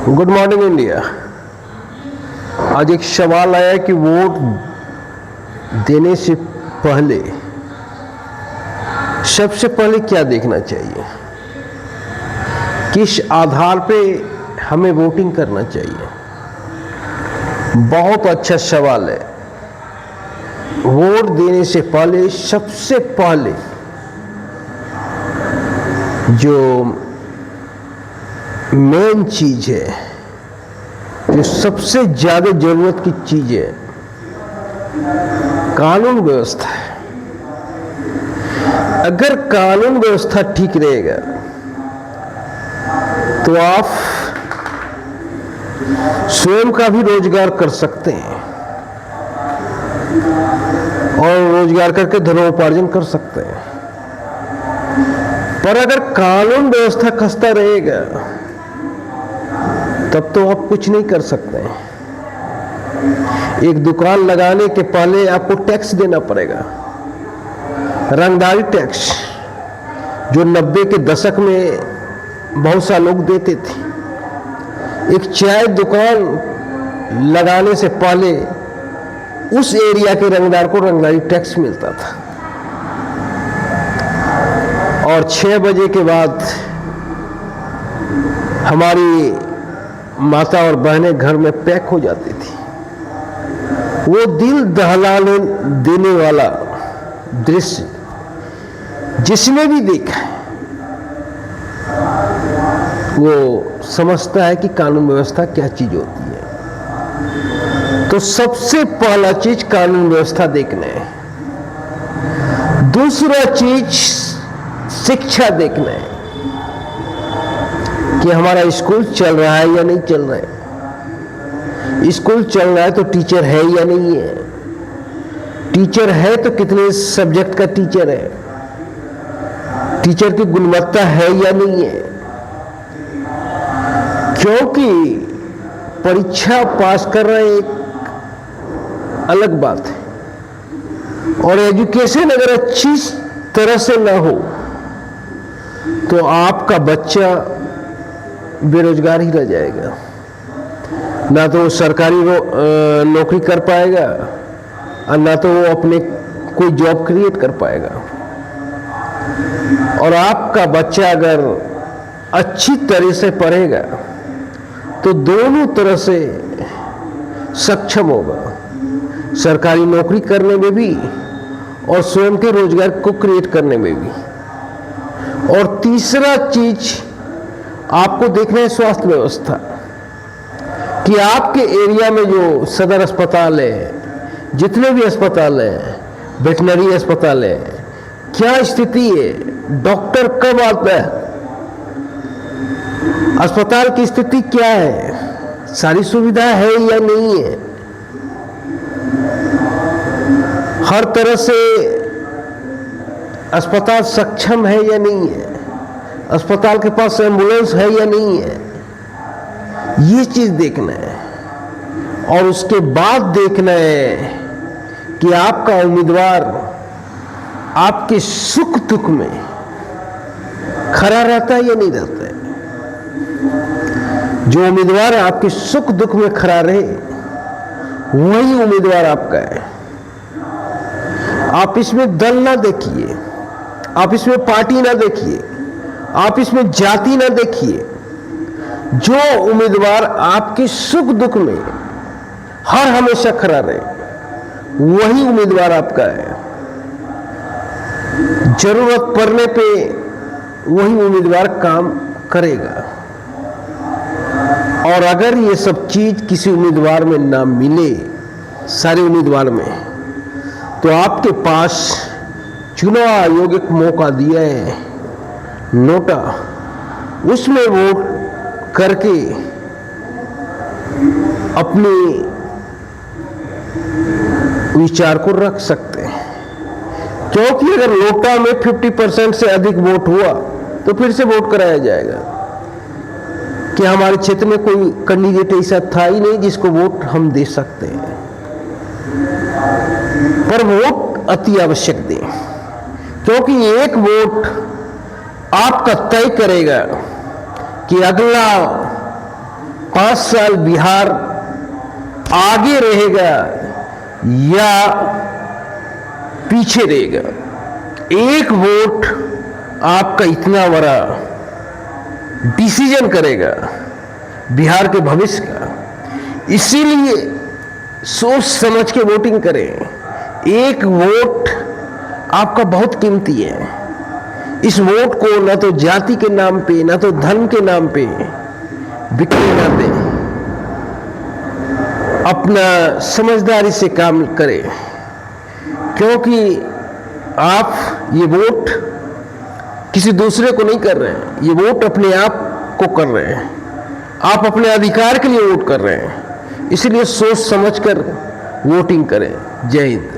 Good morning India. आज एक सवाल आया कि वोट देने से पहले सबसे पहले क्या देखना चाहिए, किस आधार पे हमें वोटिंग करना चाहिए। बहुत अच्छा सवाल है। वोट देने से पहले सबसे पहले जो मेन चीज है, जो सबसे ज्यादा जरूरत की चीज है, कानून व्यवस्था है। अगर कानून व्यवस्था ठीक रहेगा तो आप स्वयं का भी रोजगार कर सकते हैं और रोजगार करके धनोपार्जन कर सकते हैं। पर अगर कानून व्यवस्था खस्ता रहेगा तब तो आप कुछ नहीं कर सकते हैं। एक दुकान लगाने के पहले आपको टैक्स देना पड़ेगा, रंगदारी टैक्स, जो 90 के दशक में बहुत सा लोग देते थे। एक चाय दुकान लगाने से पहले उस एरिया के रंगदार को रंगदारी टैक्स मिलता था और 6 बजे के बाद हमारी माता और बहनें घर में पैक हो जाती थी। वो दिल दहलाने देने वाला दृश्य जिसने भी देखा है वो समझता है कि कानून व्यवस्था क्या चीज होती है। तो सबसे पहला चीज कानून व्यवस्था देखना है। दूसरा चीज शिक्षा देखना है कि हमारा स्कूल चल रहा है या नहीं चल रहा है। स्कूल चल रहा है तो टीचर है या नहीं है। टीचर है तो कितने सब्जेक्ट का टीचर है, टीचर की गुणवत्ता है या नहीं है। क्योंकि परीक्षा पास कर रहे एक अलग बात है और एजुकेशन अगर अच्छी तरह से ना हो तो आपका बच्चा बेरोजगार ही रह जाएगा। ना तो वो सरकारी नौकरी कर पाएगा और ना तो वो अपने कोई जॉब क्रिएट कर पाएगा। और आपका बच्चा अगर अच्छी तरह से पढ़ेगा तो दोनों तरह से सक्षम होगा, सरकारी नौकरी करने में भी और स्वयं के रोजगार को क्रिएट करने में भी। और तीसरा चीज आपको देखना है स्वास्थ्य व्यवस्था, कि आपके एरिया में जो सदर अस्पताल है, जितने भी अस्पताल हैं, वेटनरी अस्पताल है, क्या स्थिति है, डॉक्टर कब आता है, अस्पताल की स्थिति क्या है, सारी सुविधा है या नहीं है, हर तरह से अस्पताल सक्षम है या नहीं है, अस्पताल के पास एम्बुलेंस है या नहीं है। ये चीज देखना है। और उसके बाद देखना है कि आपका उम्मीदवार आपके सुख दुख में खड़ा रहता है या नहीं रहता है। जो उम्मीदवार आपके सुख दुख में खड़ा रहे वही उम्मीदवार आपका है। आप इसमें दल ना देखिए, आप इसमें पार्टी ना देखिए, आप इसमें जाति ना देखिए। जो उम्मीदवार आपके सुख दुख में हर हमेशा खड़ा रहे वही उम्मीदवार आपका है। जरूरत पड़ने पे वही उम्मीदवार काम करेगा। और अगर ये सब चीज किसी उम्मीदवार में ना मिले, सारे उम्मीदवार में, तो आपके पास चुनाव आयोग एक मौका दिया है, नोटा, उसमें वोट करके अपने विचार को रख सकते हैं। क्योंकि अगर नोटा में 50% से अधिक वोट हुआ तो फिर से वोट कराया जाएगा कि हमारे क्षेत्र में कोई कैंडिडेट ऐसा था ही नहीं जिसको वोट हम दे सकते हैं। पर वोट अति आवश्यक दें, क्योंकि एक वोट आपका तय करेगा कि अगला 5 साल बिहार आगे रहेगा या पीछे रहेगा। एक वोट आपका इतना बड़ा डिसीजन करेगा बिहार के भविष्य का। इसीलिए सोच समझ के वोटिंग करें। एक वोट आपका बहुत कीमती है। इस वोट को न तो जाति के नाम पे, न तो धर्म के नाम पे बिकने ना दें। अपना समझदारी से काम करें, क्योंकि आप ये वोट किसी दूसरे को नहीं कर रहे हैं, ये वोट अपने आप को कर रहे हैं। आप अपने अधिकार के लिए वोट कर रहे हैं, इसलिए सोच समझकर वोटिंग करें। जय हिंद।